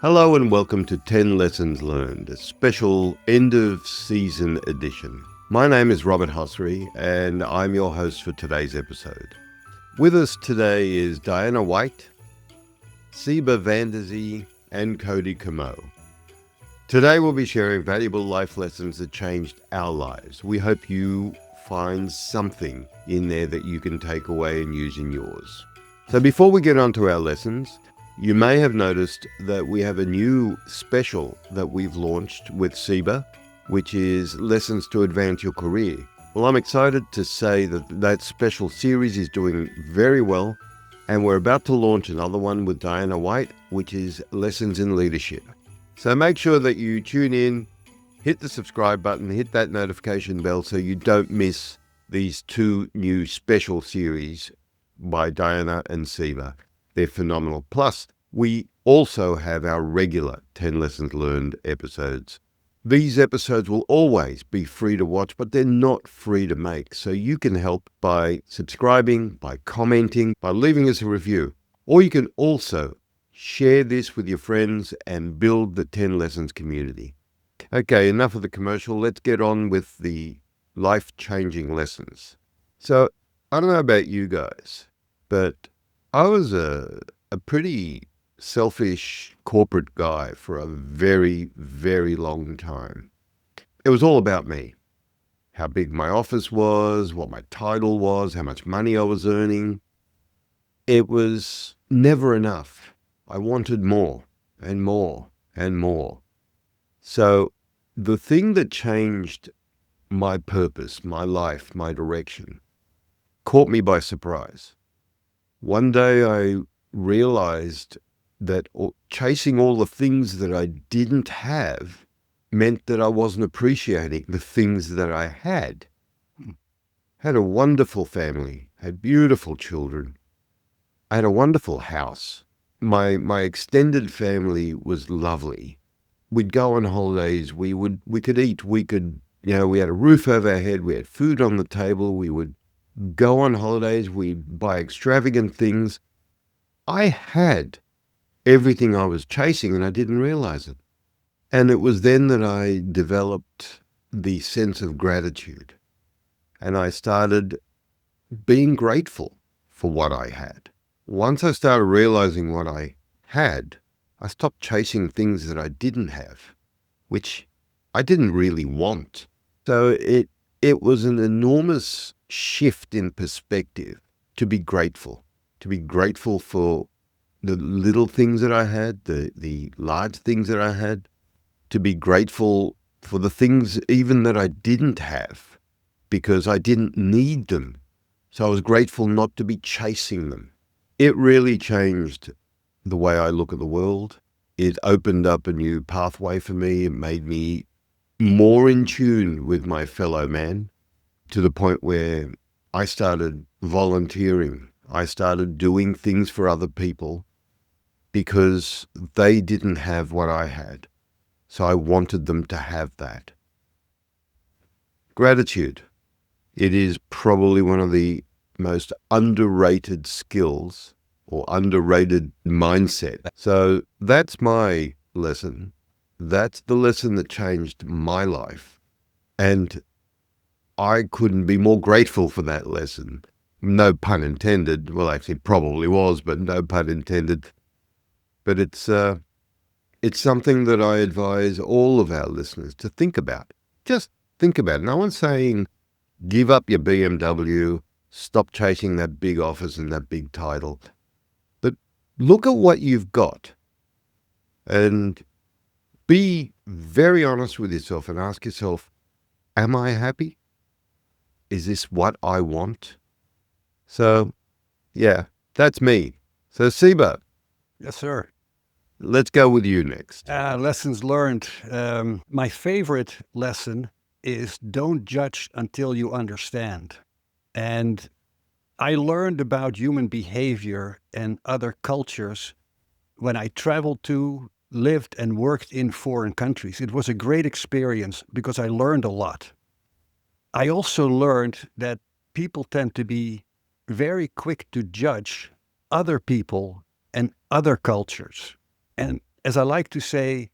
Hello and welcome to 10 Lessons Learned, a special end of season edition. My name is Robert Hossary and I'm your host for today's episode. With us today is Diana White, Siebe Vanderzee and Codie Comeau. Today we'll be sharing valuable life lessons that changed our lives. We hope you find something in there that you can take away and use in yours. So before we get on to our lessons, you may have noticed that we have a new special that we've launched with Siebe, which is Lessons to Advance Your Career. Well, I'm excited to say that special series is doing very well, and we're about to launch another one with Diana White, which is Lessons in Leadership. So make sure that you tune in, hit the subscribe button, hit that notification bell so you don't miss these two new special series by Diana and Siebe. They're phenomenal. Plus, we also have our regular 10 Lessons Learned episodes. These episodes will always be free to watch, but they're not free to make. So you can help by subscribing, by commenting, by leaving us a review. Or you can also share this with your friends and build the 10 Lessons community. Okay, enough of the commercial. Let's get on with the life-changing lessons. So, I don't know about you guys, but I was a pretty selfish corporate guy for a very, very long time. It was all about me. How big my office was, what my title was, how much money I was earning. It was never enough. I wanted more and more and more. So the thing that changed my purpose, my life, my direction, caught me by surprise. One day I realized that chasing all the things that I didn't have meant that I wasn't appreciating the things that I had. Had a wonderful family, had beautiful children. I had a wonderful house. My extended family was lovely. We'd go on holidays, we could eat, we had a roof over our head, we had food on the table, we would go on holidays, we'd buy extravagant things. I had everything I was chasing and I didn't realize it. And it was then that I developed the sense of gratitude. And I started being grateful for what I had. Once I started realizing what I had, I stopped chasing things that I didn't have, which I didn't really want. So it was an enormous shift in perspective to be grateful for the little things that I had, the large things that I had, to be grateful for the things even that I didn't have because I didn't need them. So I was grateful not to be chasing them. It really changed the way I look at the world. It opened up a new pathway for me. It made me more in tune with my fellow man, to the point where I started volunteering. I started doing things for other people because they didn't have what I had. So I wanted them to have that. Gratitude. It is probably one of the most underrated skills or underrated mindset. So that's my lesson. That's the lesson that changed my life. And I couldn't be more grateful for that lesson. No pun intended. Well, actually, it probably was, but no pun intended. But it's something that I advise all of our listeners to think about. Just think about it. No one's saying give up your BMW, stop chasing that big office and that big title. But look at what you've got and be very honest with yourself and ask yourself, am I happy? Is this what I want? So, yeah, that's me. So, Siebe, Yes, sir. let's go with you next. Lessons learned. My favorite lesson is don't judge until you understand. And I learned about human behavior and other cultures when I traveled to, lived, and worked in foreign countries. It was a great experience because I learned a lot. I also learned that people tend to be very quick to judge other people and other cultures. And as I like to say,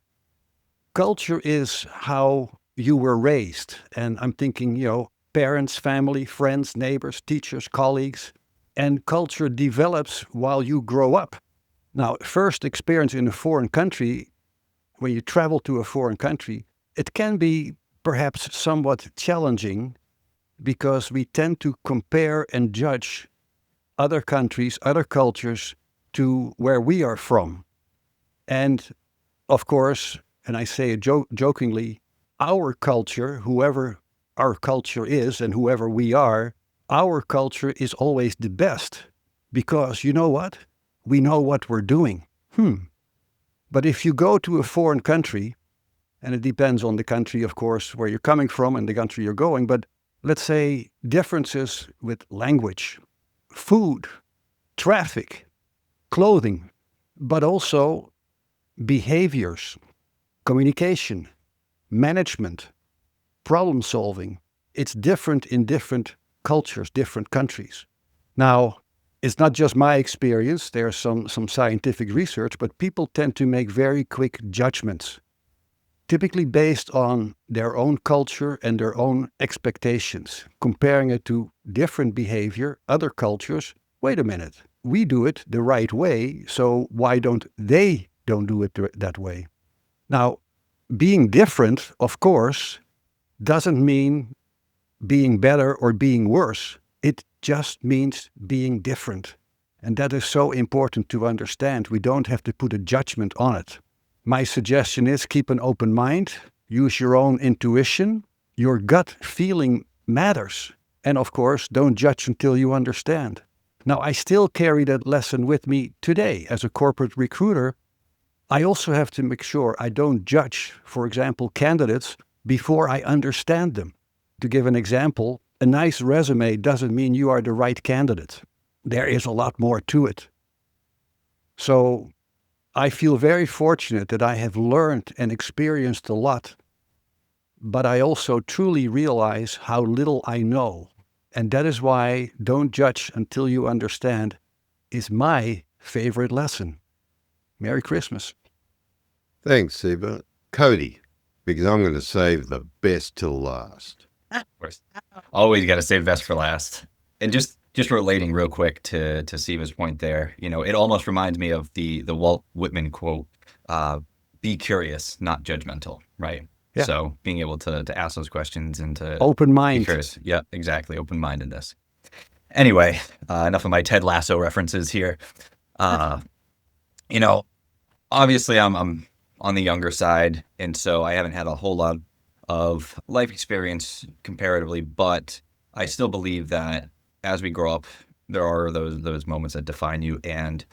culture is how you were raised. And I'm thinking, parents, family, friends, neighbors, teachers, colleagues. And culture develops while you grow up. Now, first experience in a foreign country, when you travel to a foreign country, it can be perhaps somewhat challenging because we tend to compare and judge other countries, other cultures to where we are from. And of course, and I say it jokingly, our culture, whoever our culture is and whoever we are, our culture is always the best because you know what? We know what we're doing. But if you go to a foreign country, and it depends on the country, of course, where you're coming from and the country you're going, but let's say differences with language, food, traffic, clothing, but also behaviors, communication, management, problem solving. It's different in different cultures, different countries. Now, it's not just my experience. There's some scientific research, but people tend to make very quick judgments, typically based on their own culture and their own expectations, comparing it to different behavior, other cultures. Wait a minute, we do it the right way, so why don't they don't do it that way? Now, being different, of course, doesn't mean being better or being worse. It just means being different. And that is so important to understand. We don't have to put a judgment on it. My suggestion is keep an open mind, use your own intuition. Your gut feeling matters. And of course, don't judge until you understand. Now, I still carry that lesson with me today as a corporate recruiter. I also have to make sure I don't judge, for example, candidates before I understand them. To give an example, a nice resume doesn't mean you are the right candidate. There is a lot more to it. So I feel very fortunate that I have learned and experienced a lot, but I also truly realize how little I know. And that is why don't judge until you understand is my favorite lesson. Merry Christmas. Thanks, Siebe. Codie, because I'm going to save the best till last. Of course. Always got to save best for last. And just relating real quick to Siebe's point there, it almost reminds me of the Walt Whitman quote, be curious, not judgmental, right? Yeah. So being able to ask those questions and to Open mind. be curious. Yeah, exactly. Open-mindedness. Anyway, enough of my Ted Lasso references here. Obviously I'm on the younger side, and so I haven't had a whole lot of life experience comparatively, but I still believe that as we grow up, there are those moments that define you, and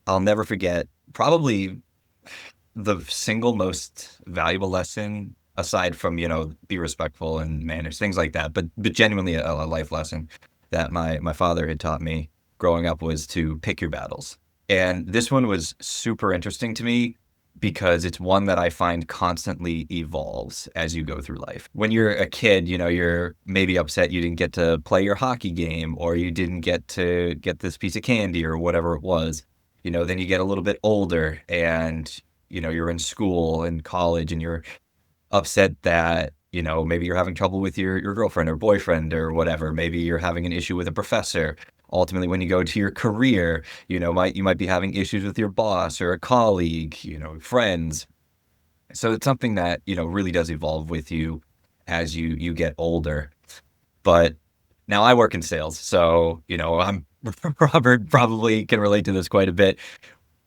I'll never forget probably the single most valuable lesson, aside from, be respectful and manage, things like that, but genuinely a life lesson that my father had taught me growing up was to pick your battles. And this one was super interesting to me because it's one that I find constantly evolves as you go through life. When you're a kid, you're maybe upset you didn't get to play your hockey game, or you didn't get to get this piece of candy or whatever it was. Then you get a little bit older and, you're in school and college and you're upset that, maybe you're having trouble with your girlfriend or boyfriend or whatever. Maybe you're having an issue with a professor. Ultimately, when you go to your career, you might be having issues with your boss or a colleague, friends. So it's something that, really does evolve with you as you get older. But now I work in sales, so, I'm Robert probably can relate to this quite a bit.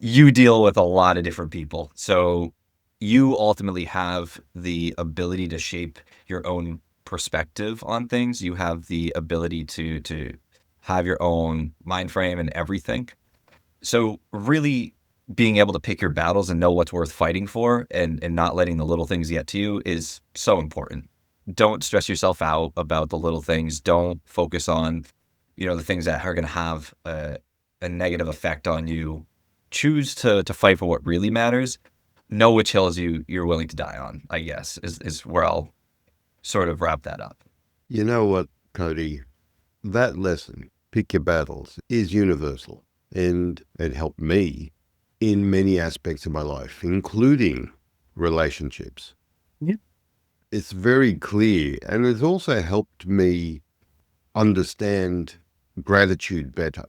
You deal with a lot of different people. So you ultimately have the ability to shape your own perspective on things. You have the ability to have your own mind frame and everything. So really being able to pick your battles and know what's worth fighting for and not letting the little things get to you is so important. Don't stress yourself out about the little things. Don't focus on, the things that are going to have a negative effect on you. Choose to fight for what really matters. Know which hills you're willing to die on, I guess, is where I'll sort of wrap that up. You know what, Codie? That lesson, pick your battles, is universal. And it helped me in many aspects of my life, including relationships. Yeah. It's very clear, and it's also helped me understand gratitude better.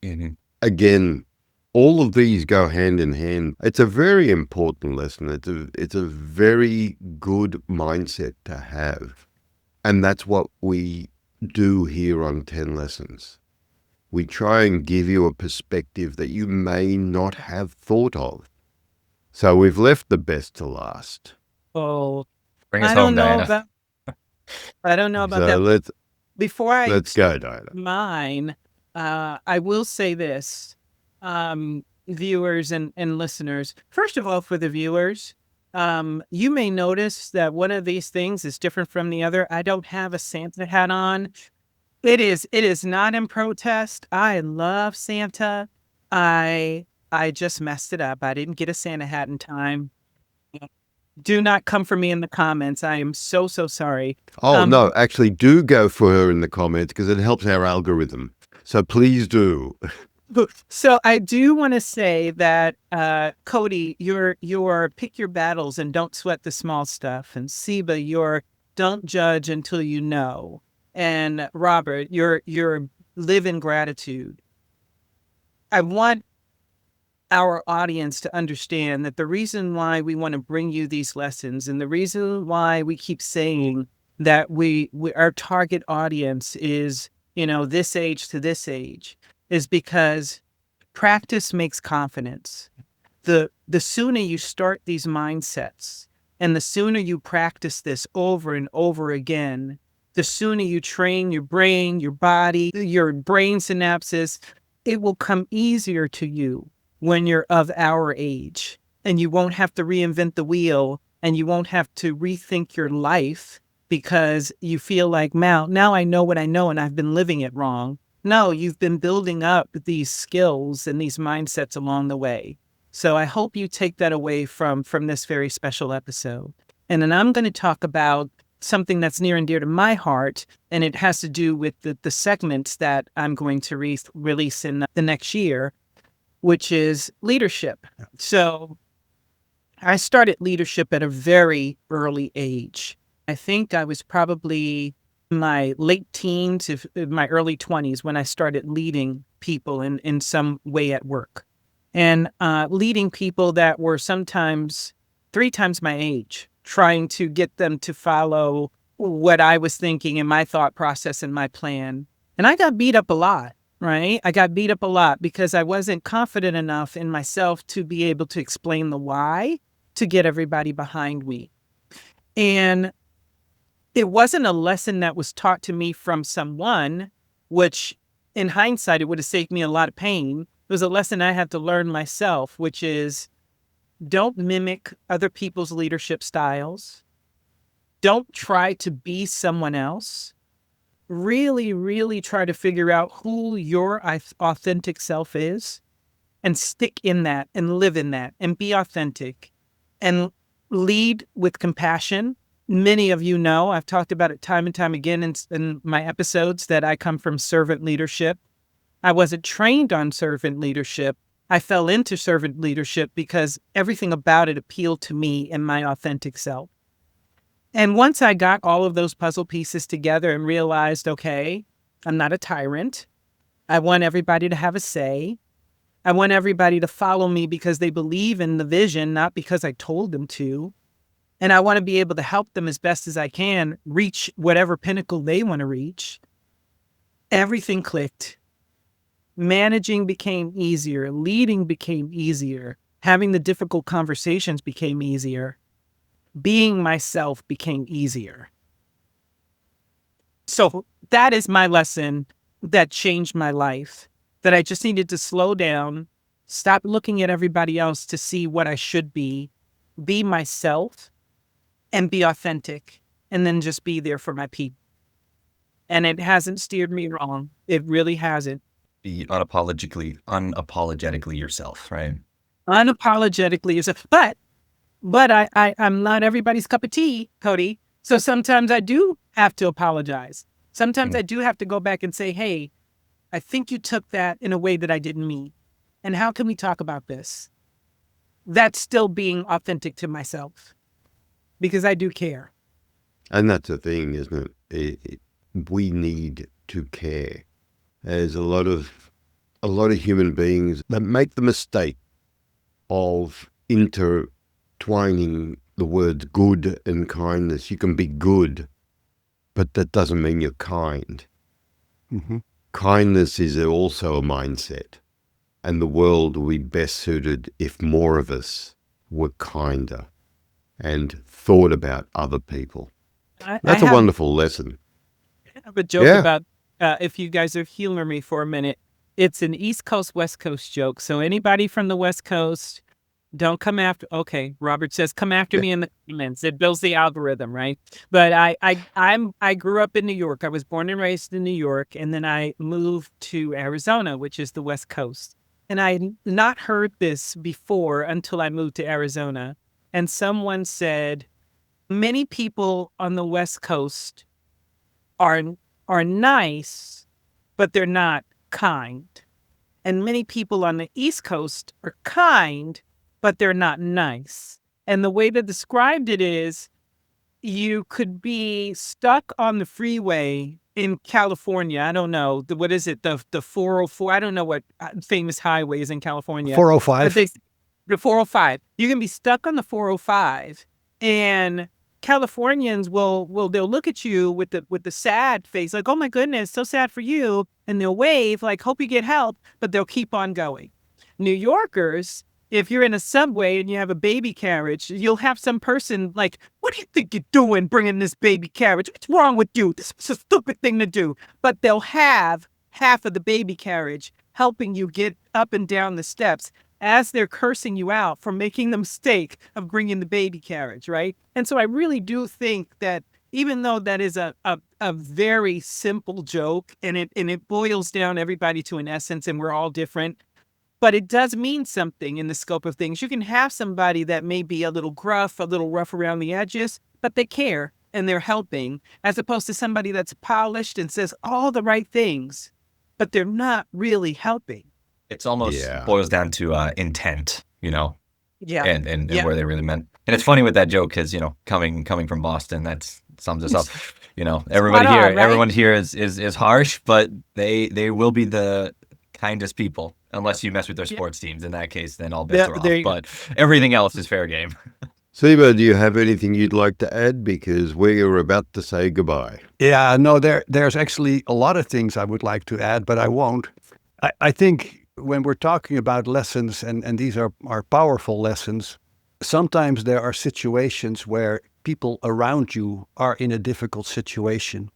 Mhm. Again, all of these go hand in hand. It's a very important lesson. It's a very good mindset to have. And that's what we do here on 10 Lessons. We try and give you a perspective that you may not have thought of. So we've left the best to last. Oh, Bring us I home, don't know Diana. about I don't know about So that. Before I let's go, Diana. mine, I will say this, viewers and listeners. First of all, for the viewers, you may notice that one of these things is different from the other. I don't have a Santa hat on. It is not in protest. I love Santa. I just messed it up. I didn't get a Santa hat in time. Do not come for me in the comments. I am so sorry. Oh, no, actually do go for her in the comments because it helps our algorithm. So please do. So I do want to say that, Codie, you're pick your battles and don't sweat the small stuff. And Siebe, you're don't judge until you know. And Robert, you're live in gratitude. I want our audience to understand that the reason why we want to bring you these lessons and the reason why we keep saying that we our target audience is, this age to this age is because practice makes confidence. The sooner you start these mindsets and the sooner you practice this over and over again, the sooner you train your brain, your body, your brain synapses, it will come easier to you when you're of our age, and you won't have to reinvent the wheel and you won't have to rethink your life because you feel like, now I know what I know and I've been living it wrong. No, you've been building up these skills and these mindsets along the way. So I hope you take that away from this very special episode. And then I'm going to talk about something that's near and dear to my heart, and it has to do with the segments that I'm going to release in the next year, which is leadership. So I started leadership at a very early age. I think I was probably in my late teens, in my early 20s, when I started leading people in some way at work. And leading people that were sometimes 3 times my age, trying to get them to follow what I was thinking and my thought process and my plan. And I got beat up a lot. Right? I got beat up a lot because I wasn't confident enough in myself to be able to explain the why to get everybody behind me. And it wasn't a lesson that was taught to me from someone, which in hindsight, it would have saved me a lot of pain. It was a lesson I had to learn myself, which is don't mimic other people's leadership styles. Don't try to be someone else. Really try to figure out who your authentic self is and stick in that and live in that and be authentic and lead with compassion. Many of you know, I've talked about it time and time again in my episodes, that I come from servant leadership. I wasn't trained on servant leadership. I fell into servant leadership because everything about it appealed to me and my authentic self. And once I got all of those puzzle pieces together and realized, okay, I'm not a tyrant. I want everybody to have a say. I want everybody to follow me because they believe in the vision, not because I told them to. And I want to be able to help them as best as I can reach whatever pinnacle they want to reach. Everything clicked. Managing became easier. Leading became easier. Having the difficult conversations became easier. Being myself became easier. So that is my lesson that changed my life, that I just needed to slow down, stop looking at everybody else to see what I should be myself, and be authentic, and then just be there for my people. And it hasn't steered me wrong. It really hasn't. Be unapologetically yourself, right? Unapologetically yourself. But I'm not everybody's cup of tea, Codie. So sometimes I do have to apologize. Sometimes I do have to go back and say, hey, I think you took that in a way that I didn't mean. And how can we talk about this? that's still being authentic to myself because I do care. And that's the thing, isn't it? We need to care. There's a lot of human beings that make the mistake of intertwining the words good and kindness. You can be good, but that doesn't mean you're kind. Mm-hmm. Kindness is also a mindset, and the world will be best suited if more of us were kinder and thought about other people. That's a wonderful lesson. I have a joke about, if you guys will humor me for a minute, it's an East Coast, West Coast joke. So anybody from the West Coast, don't come after. Okay, Robert says, come after me in the comments. It builds the algorithm, right? But I grew up in New York. I was born and raised in New York, and then I moved to Arizona, which is the West Coast. And I had not heard this before until I moved to Arizona. And someone said, many people on the West Coast are nice, but they're not kind. And many people on the East Coast are kind, but they're not nice. And the way they described it is you could be stuck on the freeway in California. I don't know. What is it? The 404. I don't know what famous highway is in California. 405. The 405. You can be stuck on the 405 and Californians they'll look at you with the sad face, like, oh my goodness, so sad for you. And they'll wave, like, hope you get help, but they'll keep on going. New Yorkers, if you're in a subway and you have a baby carriage, you'll have some person like, what do you think you're doing bringing this baby carriage? What's wrong with you? This is a stupid thing to do. But they'll have half of the baby carriage helping you get up and down the steps as they're cursing you out for making the mistake of bringing the baby carriage, right? And so I really do think that even though that is a very simple joke and it boils down everybody to an essence and we're all different, but it does mean something in the scope of things. You can have somebody that may be a little gruff, a little rough around the edges, but they care and they're helping, as opposed to somebody that's polished and says all the right things, but they're not really helping. It's almost boils down to intent, and Yeah. where they really meant. And it's funny with that joke because, coming from Boston, that sums us up. Everybody here, right? everyone here is harsh, but they will be the kindest people unless you mess with their sports teams. In that case, then all bets are off. But everything else is fair game. Siebe, do you have anything you'd like to add? Because we're about to say goodbye. Yeah, no, there's actually a lot of things I would like to add, but I won't. I think when we're talking about lessons, and these are powerful lessons, sometimes there are situations where people around you are in a difficult situation.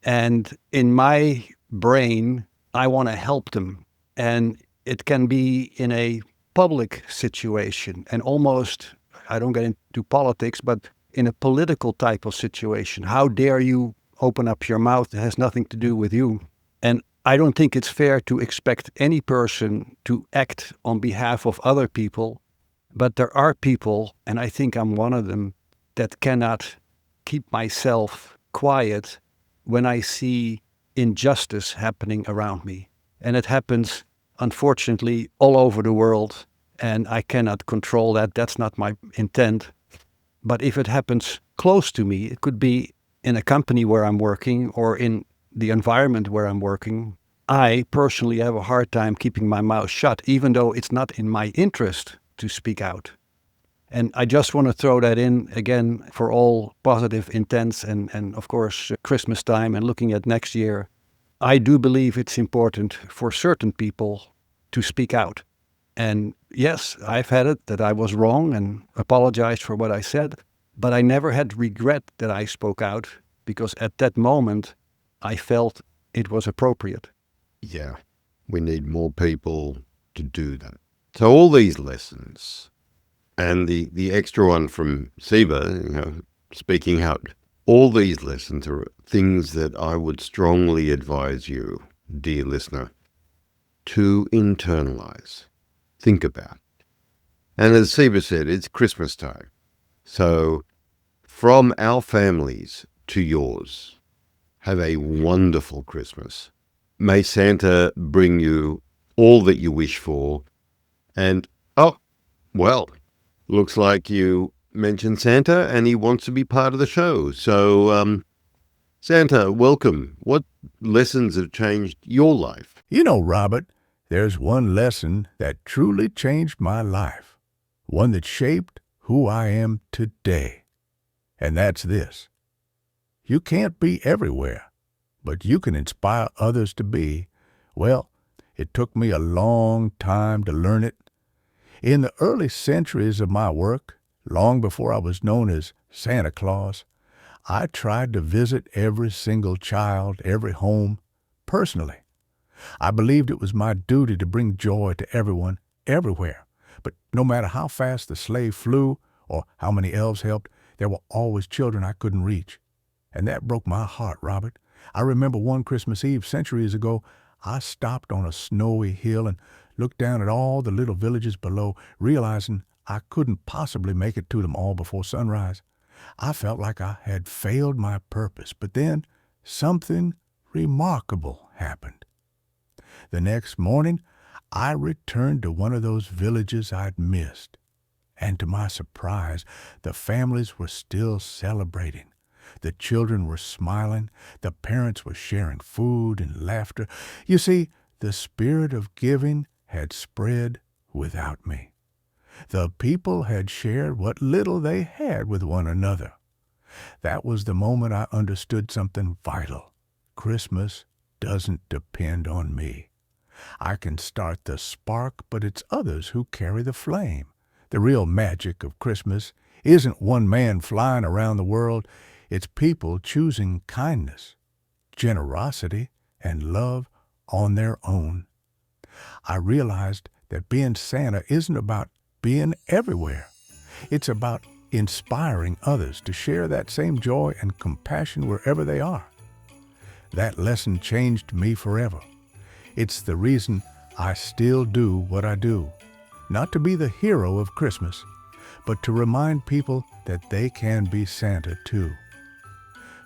And in my brain, I want to help them. And it can be in a public situation and almost, I don't get into politics, but in a political type of situation. How dare you open up your mouth? It has nothing to do with you. And I don't think it's fair to expect any person to act on behalf of other people, but there are people, and I think I'm one of them, that cannot keep myself quiet when I see injustice happening around me. And it happens, unfortunately, all over the world, and I cannot control that. That's not my intent. But if it happens close to me, it could be in a company where I'm working or in the environment where I'm working, I personally have a hard time keeping my mouth shut, even though it's not in my interest to speak out. And I just want to throw that in again for all positive intents and of course, Christmas time and looking at next year. I do believe it's important for certain people to speak out. And yes, I've had it that I was wrong and apologized for what I said, but I never had regret that I spoke out because at that moment, I felt it was appropriate. Yeah, we need more people to do that. So all these lessons, and the extra one from Siebe, speaking out, all these lessons are things that I would strongly advise you, dear listener, to internalize, think about. And as Siebe said, it's Christmas time. So from our families to yours, have a wonderful Christmas. May Santa bring you all that you wish for. And, Looks like you mentioned Santa and he wants to be part of the show. So, Santa, welcome. What lessons have changed your life? You know, Robert, there's one lesson that truly changed my life, one that shaped who I am today. And that's this. You can't be everywhere, but you can inspire others to be. Well, it took me a long time to learn it. In the early centuries of my work, long before I was known as Santa Claus, I tried to visit every single child, every home, personally. I believed it was my duty to bring joy to everyone, everywhere. But no matter how fast the sleigh flew or how many elves helped, there were always children I couldn't reach. And that broke my heart, Robert. I remember one Christmas Eve centuries ago, I stopped on a snowy hill and looked down at all the little villages below, realizing I couldn't possibly make it to them all before sunrise. I felt like I had failed my purpose, but then something remarkable happened. The next morning, I returned to one of those villages I'd missed. And to my surprise, the families were still celebrating. The children were smiling. The parents were sharing food and laughter. You see, the spirit of giving had spread without me. The people had shared what little they had with one another. That was the moment I understood something vital. Christmas doesn't depend on me. I can start the spark, but it's others who carry the flame. The real magic of Christmas isn't one man flying around the world. It's people choosing kindness, generosity, and love on their own. I realized that being Santa isn't about being everywhere. It's about inspiring others to share that same joy and compassion wherever they are. That lesson changed me forever. It's the reason I still do what I do. Not to be the hero of Christmas, but to remind people that they can be Santa too.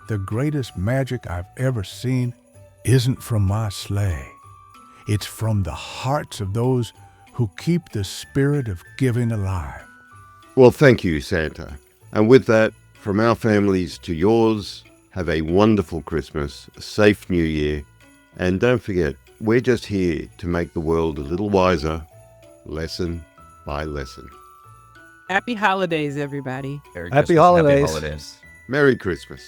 The greatest magic I've ever seen isn't from my sleigh. It's from the hearts of those who keep the spirit of giving alive. Well, thank you, Santa. And with that, from our families to yours, have a wonderful Christmas, a safe New Year, and don't forget, we're just here to make the world a little wiser, lesson by lesson. Happy holidays, everybody. Merry Happy Christmas, holidays. Happy holidays. Merry Christmas.